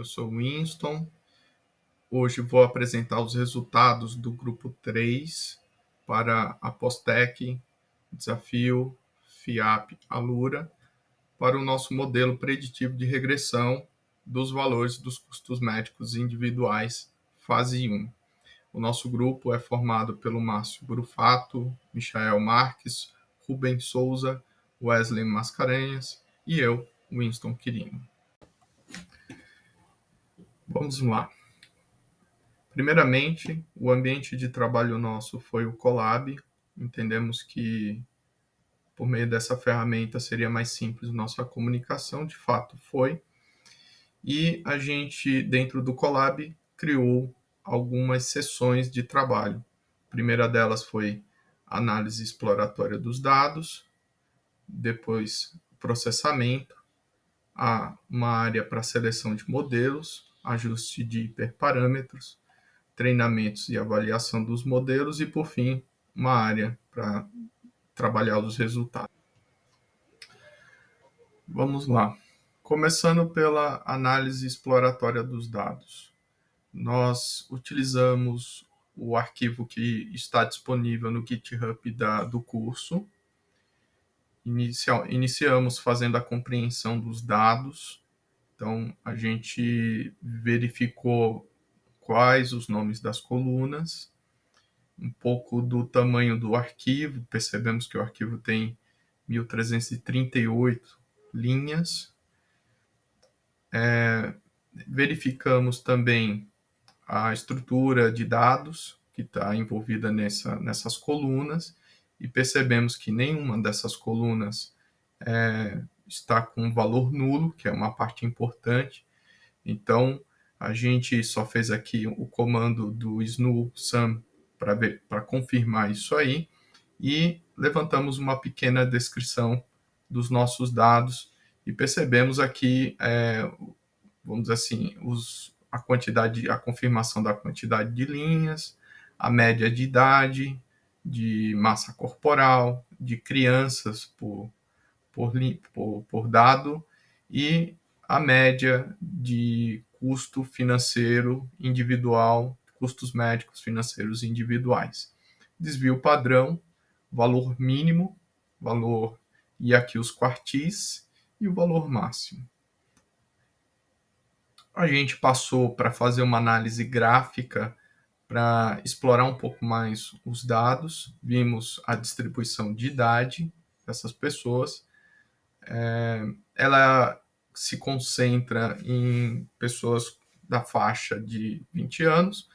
eu sou o Winston. Hoje vou apresentar os resultados do grupo 3 para a Postec, Desafio, FIAP, Alura, para o nosso modelo preditivo de regressão dos valores dos custos médicos individuais, fase 1. O nosso grupo é formado pelo Márcio Grufato, Michael Marques, Rubens Souza, Wesley Mascarenhas e eu, Winston Quirino. Vamos lá. Primeiramente, o ambiente de trabalho nosso foi o Colab. Entendemos que, por meio dessa ferramenta, seria mais simples nossa comunicação, de fato foi. E a gente, dentro do Colab, criou algumas sessões de trabalho. A primeira delas foi análise exploratória dos dados, depois processamento, uma área para seleção de modelos, ajuste de hiperparâmetros, treinamentos e avaliação dos modelos e, por fim, uma área para trabalhar os resultados. Vamos lá. Começando pela análise exploratória dos dados. Nós utilizamos o arquivo que está disponível no GitHub do curso. Iniciamos fazendo a compreensão dos dados. Então, a gente verificou quais os nomes das colunas, um pouco do tamanho do arquivo. Percebemos que o arquivo tem 1338 linhas. Verificamos também a estrutura de dados que está envolvida nessas colunas e percebemos que nenhuma dessas colunas está com valor nulo, que é uma parte importante. Então, a gente só fez aqui o comando do SNU sum para confirmar isso aí e levantamos uma pequena descrição dos nossos dados e percebemos aqui, vamos dizer assim, a confirmação da quantidade de linhas, a média de idade, de massa corporal, de crianças por dado e a média de custo financeiro individual, custos médicos financeiros individuais. Desvio padrão, valor mínimo, valor e aqui os quartis e o valor máximo. A gente passou para fazer uma análise gráfica para explorar um pouco mais os dados. Vimos a distribuição de idade dessas pessoas. Ela se concentra em pessoas da faixa de 20 anos,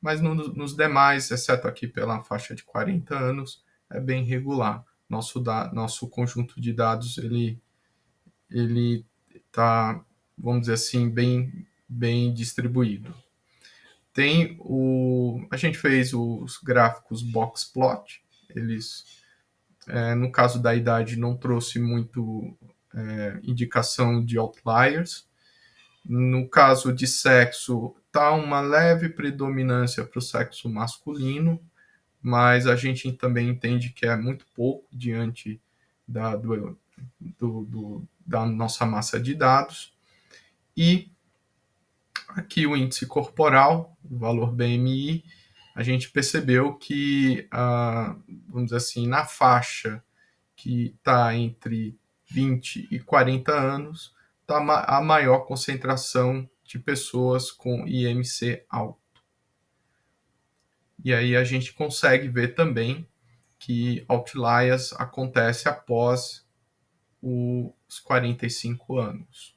mas nos demais, exceto aqui pela faixa de 40 anos, é bem regular. Nosso conjunto de dados ele está, vamos dizer assim, bem distribuído. A gente fez os gráficos box plot. Eles, no caso da idade, não trouxe muito indicação de outliers. No caso de sexo, está uma leve predominância para o sexo masculino, mas a gente também entende que é muito pouco diante da nossa massa de dados. E aqui o índice corporal, o valor BMI, a gente percebeu que, vamos dizer assim, na faixa que está entre 20 e 40 anos, está a maior concentração de pessoas com IMC alto. E aí a gente consegue ver também que outliers acontece após os 45 anos.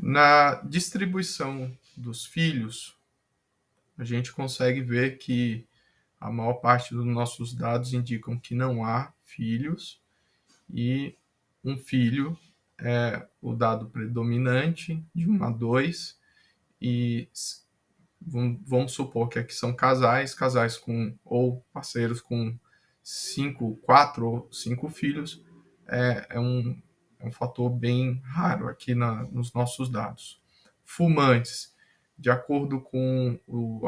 Na distribuição dos filhos, a gente consegue ver que a maior parte dos nossos dados indicam que não há filhos e um filho é o dado predominante de 1 a 2 e vamos supor que aqui são casais ou parceiros com 4 ou 5 filhos, é um fator bem raro aqui nos nossos dados. Fumantes, de acordo com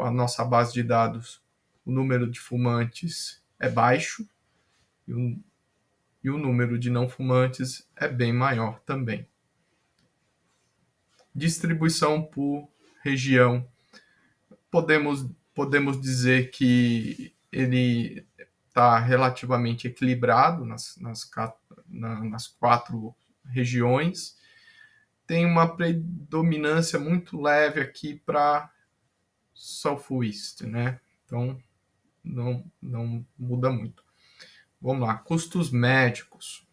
a nossa base de dados, o número de fumantes é baixo, e o número de não fumantes é bem maior também. Distribuição por região. Podemos dizer que ele está relativamente equilibrado nas 4 regiões. Tem uma predominância muito leve aqui para Southwest, né? Então, não muda muito. Vamos lá, custos médicos.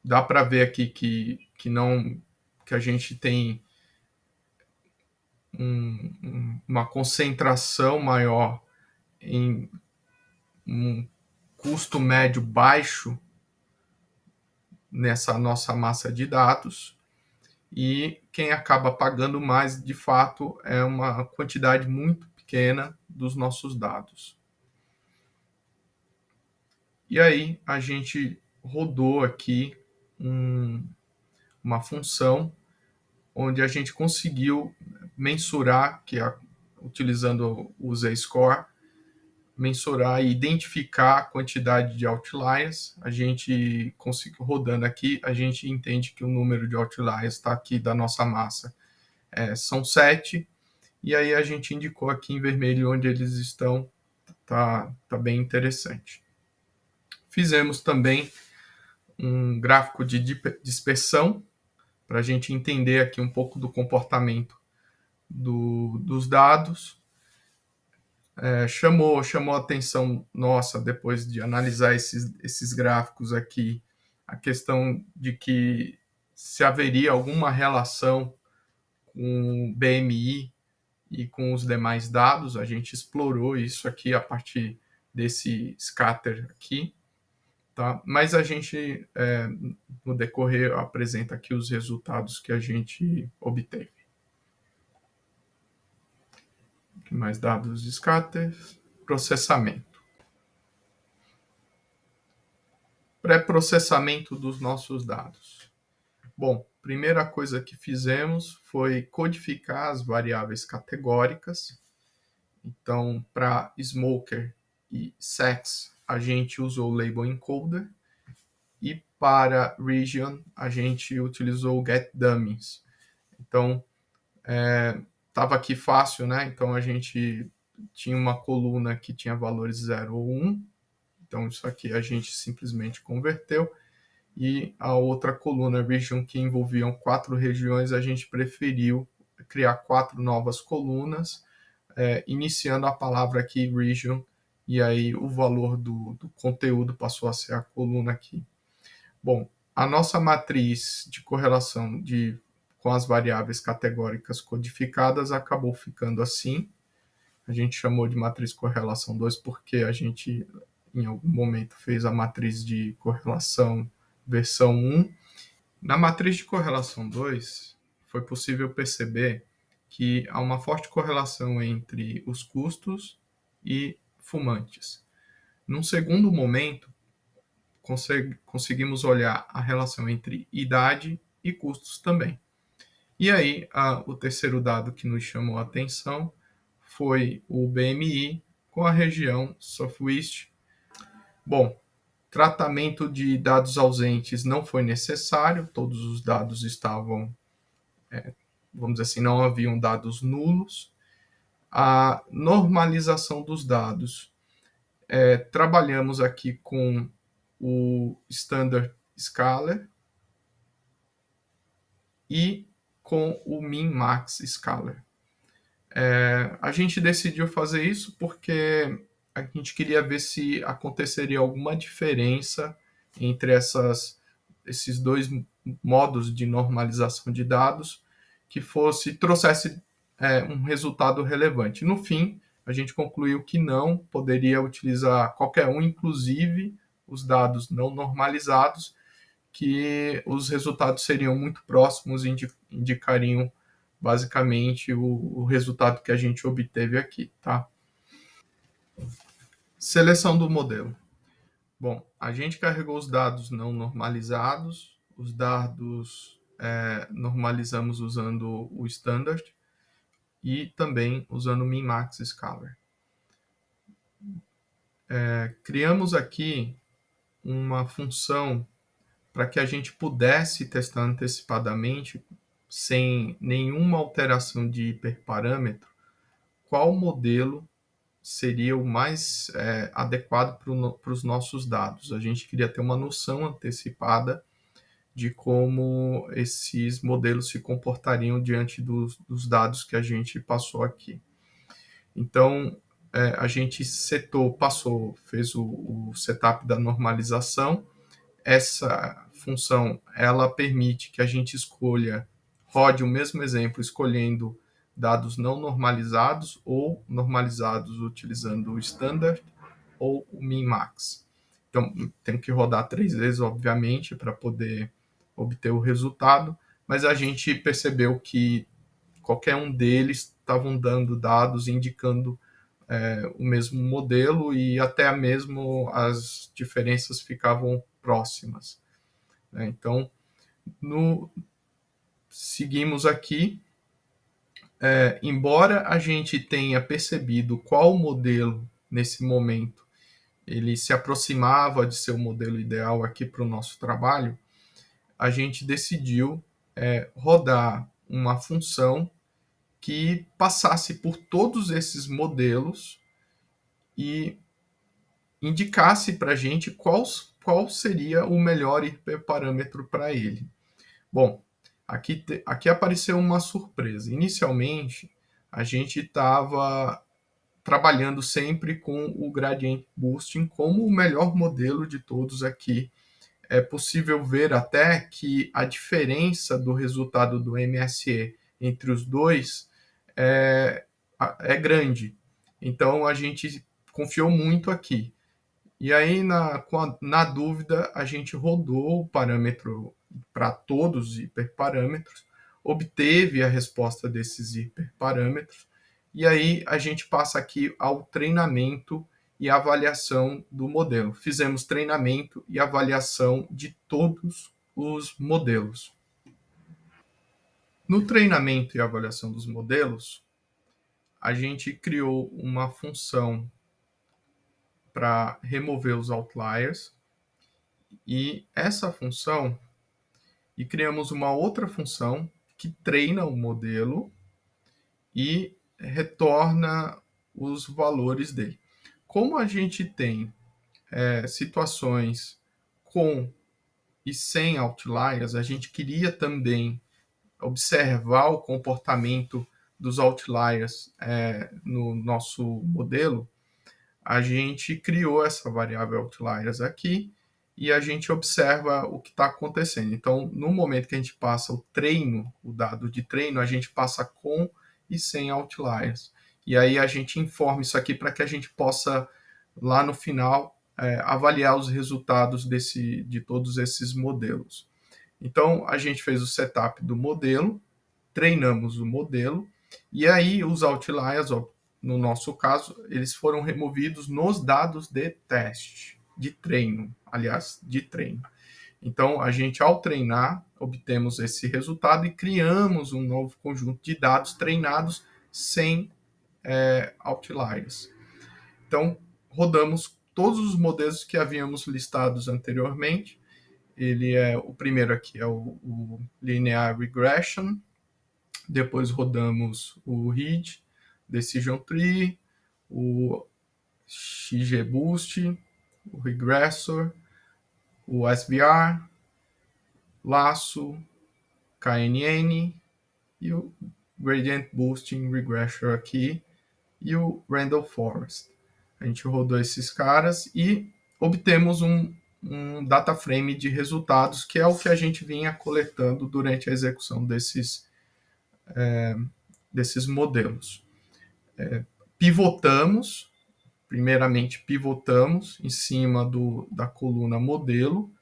Dá para ver aqui que a gente tem uma concentração maior em um custo médio baixo nessa nossa massa de dados, e quem acaba pagando mais, de fato, é uma quantidade muito pequena dos nossos dados. E aí a gente rodou aqui uma função onde a gente conseguiu mensurar, utilizando o Z-score, mensurar e identificar a quantidade de outliers. A gente conseguiu, rodando aqui, a gente entende que o número de outliers está aqui da nossa massa. São 7, e aí a gente indicou aqui em vermelho onde eles estão, tá bem interessante. Fizemos também um gráfico de dispersão, para a gente entender aqui um pouco do comportamento dos dados. Chamou a atenção nossa, depois de analisar esses gráficos aqui, a questão de que se haveria alguma relação com o BMI e com os demais dados. A gente explorou isso aqui a partir desse scatter aqui, tá? Mas a gente, no decorrer, apresenta aqui os resultados que a gente obteve. Mais dados de scatter, processamento. Pré-processamento dos nossos dados. Bom, primeira coisa que fizemos foi codificar as variáveis categóricas. Então, para Smoker e Sex, a gente usou o Label Encoder, e para Region, a gente utilizou o GetDummies. Então, estava aqui fácil, né? Então, a gente tinha uma coluna que tinha valores 0 ou 1, então isso aqui a gente simplesmente converteu, e a outra coluna Region, que envolviam 4 regiões, a gente preferiu criar 4 novas colunas, iniciando a palavra aqui Region, e aí o valor do conteúdo passou a ser a coluna aqui. Bom, a nossa matriz de correlação com as variáveis categóricas codificadas acabou ficando assim. A gente chamou de matriz correlação 2 porque a gente, em algum momento, fez a matriz de correlação versão 1. Na matriz de correlação 2, foi possível perceber que há uma forte correlação entre os custos e fumantes. Num segundo momento, conseguimos olhar a relação entre idade e custos também. E aí, o terceiro dado que nos chamou a atenção foi o BMI com a região Southwest. Bom, tratamento de dados ausentes não foi necessário, todos os dados estavam, vamos dizer assim, não haviam dados nulos. A normalização dos dados. Trabalhamos aqui com o Standard Scaler e com o Min-Max Scaler. A gente decidiu fazer isso porque a gente queria ver se aconteceria alguma diferença entre esses dois modos de normalização de dados que trouxesse um resultado relevante. No fim, a gente concluiu que não, poderia utilizar qualquer um, inclusive os dados não normalizados, que os resultados seriam muito próximos e indicariam basicamente o resultado que a gente obteve aqui, tá? Seleção do modelo. Bom, a gente carregou os dados não normalizados, os dados normalizamos usando o Standard e também usando o Min-Max Scaler. criamos aqui uma função para que a gente pudesse testar antecipadamente, sem nenhuma alteração de hiperparâmetro, qual modelo seria o mais adequado para os nossos dados. A gente queria ter uma noção antecipada de como esses modelos se comportariam diante dos dados que a gente passou aqui. Então, a gente fez o setup da normalização. Essa função, ela permite que a gente rode o mesmo exemplo escolhendo dados não normalizados ou normalizados utilizando o standard ou o min-max. Então, tem que rodar 3 vezes, obviamente, para poder obter o resultado, mas a gente percebeu que qualquer um deles estavam dando dados indicando o mesmo modelo e até mesmo as diferenças ficavam próximas. Então, seguimos aqui. Embora a gente tenha percebido qual modelo, nesse momento, ele se aproximava de ser o modelo ideal aqui para o nosso trabalho, a gente decidiu rodar uma função que passasse por todos esses modelos e indicasse para a gente qual seria o melhor hiperparâmetro para ele. Bom, aqui apareceu uma surpresa. Inicialmente, a gente estava trabalhando sempre com o Gradient Boosting como o melhor modelo de todos aqui. É possível ver até que a diferença do resultado do MSE entre os dois é grande. Então, a gente confiou muito aqui. E aí, na dúvida, a gente rodou o parâmetro para todos os hiperparâmetros, obteve a resposta desses hiperparâmetros, e aí a gente passa aqui ao treinamento e avaliação do modelo. Fizemos treinamento e avaliação de todos os modelos. No treinamento e avaliação dos modelos, a gente criou uma função para remover os outliers, e essa função, e criamos uma outra função que treina o modelo e retorna os valores dele. Como a gente tem situações com e sem outliers, a gente queria também observar o comportamento dos outliers no nosso modelo. A gente criou essa variável outliers aqui e a gente observa o que está acontecendo. Então, no momento que a gente passa o dado de treino, a gente passa com e sem outliers. E aí a gente informa isso aqui para que a gente possa, lá no final, avaliar os resultados de todos esses modelos. Então, a gente fez o setup do modelo, treinamos o modelo, e aí os outliers, no nosso caso, eles foram removidos nos dados de teste, de treino. Então, a gente, ao treinar, obtemos esse resultado e criamos um novo conjunto de dados treinados sem outliers. Então, rodamos todos os modelos que havíamos listados anteriormente. O primeiro aqui é o Linear Regression. Depois rodamos o RID, Decision Tree, o XGBoost, o Regressor, o SVR, Lasso, KNN e o Gradient Boosting Regressor aqui e o Randall Forest. A gente rodou esses caras e obtemos um data frame de resultados, que é o que a gente vinha coletando durante a execução desses modelos. Primeiramente pivotamos em cima da coluna modelo,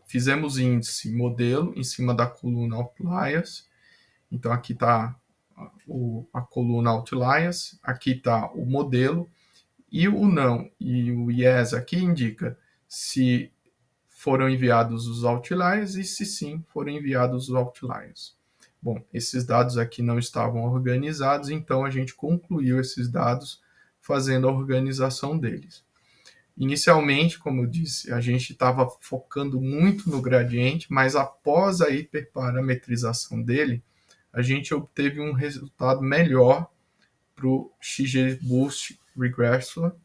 fizemos índice modelo em cima da coluna outliers. Então aqui está a coluna outliers, aqui está o modelo, e o não e o yes aqui indica se foram enviados os outliers e se sim foram enviados os outliers. Bom, esses dados aqui não estavam organizados, então a gente concluiu esses dados fazendo a organização deles. Inicialmente, como eu disse, a gente estava focando muito no gradiente, mas após a hiperparametrização dele, a gente obteve um resultado melhor para o XGBoost Regressor.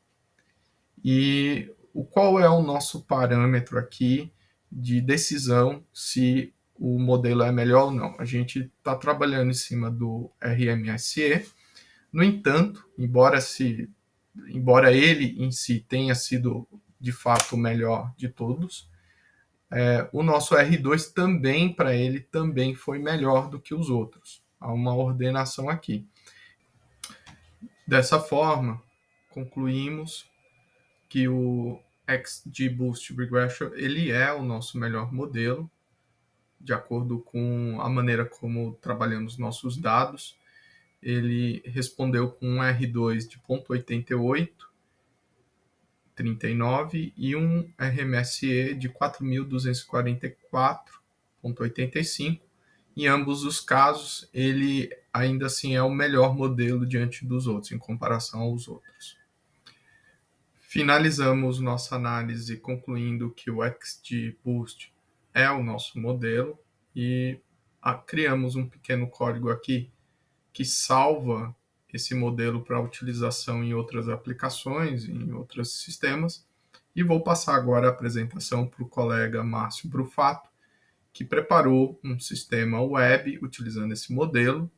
E qual é o nosso parâmetro aqui de decisão se o modelo é melhor ou não? A gente está trabalhando em cima do RMSE. No entanto, embora ele em si tenha sido de fato o melhor de todos, o nosso R2 também, para ele, também foi melhor do que os outros. Há uma ordenação aqui. Dessa forma, concluímos que o XGBoost Regression ele é o nosso melhor modelo, de acordo com a maneira como trabalhamos nossos dados. Ele respondeu com um R2 de 0,88, 39 e um RMSE de 4.244,85. Em ambos os casos, ele ainda assim é o melhor modelo diante dos outros, em comparação aos outros. Finalizamos nossa análise concluindo que o XGBoost é o nosso modelo e criamos um pequeno código aqui que salva esse modelo para utilização em outras aplicações, em outros sistemas. E vou passar agora a apresentação para o colega Márcio Brufato, que preparou um sistema web utilizando esse modelo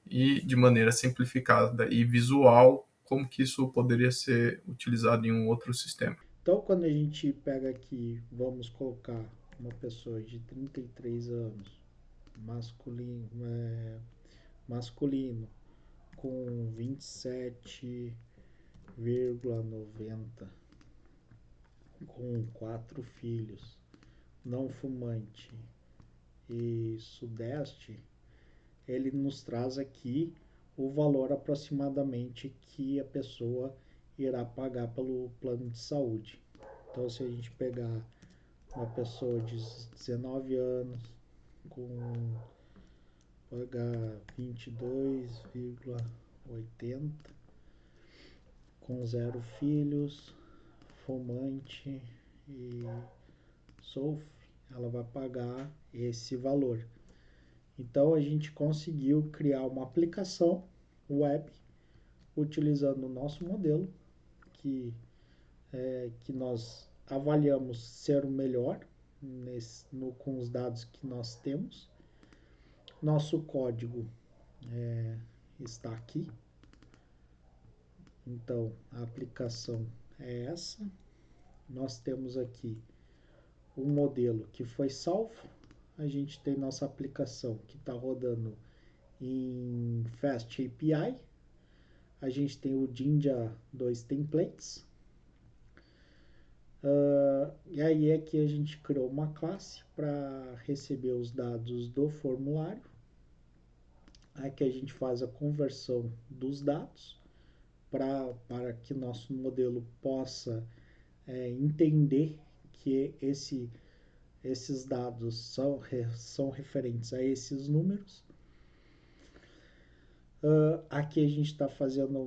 e de maneira simplificada e visual, como que isso poderia ser utilizado em um outro sistema. Então, quando a gente pega aqui, vamos colocar uma pessoa de 33 anos, masculino com 27,90, com 4 filhos, não fumante e sudeste, ele nos traz aqui o valor aproximadamente que a pessoa irá pagar pelo plano de saúde. Então, se a gente pegar uma pessoa de 19 anos com pagar 22,80, com 0 filhos, fumante e SOF, ela vai pagar esse valor. Então a gente conseguiu criar uma aplicação web utilizando o nosso modelo que nós avaliamos ser o melhor com os dados que nós temos. Nosso código está aqui. Então a aplicação é essa. Nós temos aqui um modelo que foi salvo. A gente tem nossa aplicação que está rodando em Fast API. A gente tem o Jinja 2 templates. E aí é que a gente criou uma classe para receber os dados do formulário. Aqui a gente faz a conversão dos dados para que nosso modelo possa entender que esses dados são referentes a esses números. Aqui a gente está fazendo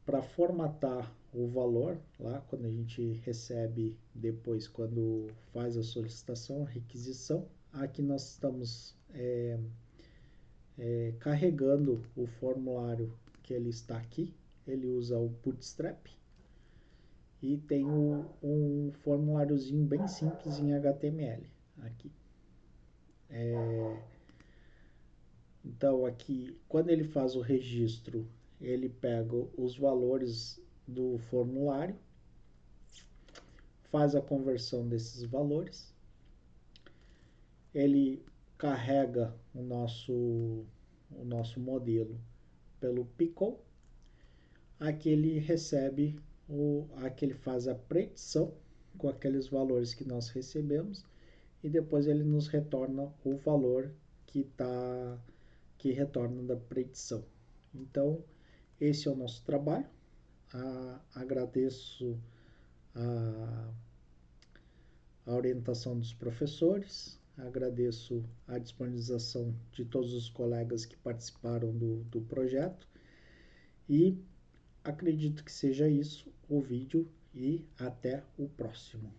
para formatar o valor lá quando a gente recebe depois, quando faz a solicitação, a requisição. Aqui nós estamos carregando o formulário que ele está aqui. Ele usa o Bootstrap e tem um formuláriozinho bem simples em HTML aqui. Então aqui, quando ele faz o registro, ele pega os valores do formulário, faz a conversão desses valores, ele carrega o nosso modelo pelo Pickle, aqui ele recebe, aqui ele faz a predição com aqueles valores que nós recebemos e depois ele nos retorna o valor que retorna da predição. Então, esse é o nosso trabalho. Agradeço a orientação dos professores, agradeço a disponibilização de todos os colegas que participaram do projeto e acredito que seja isso o vídeo e até o próximo.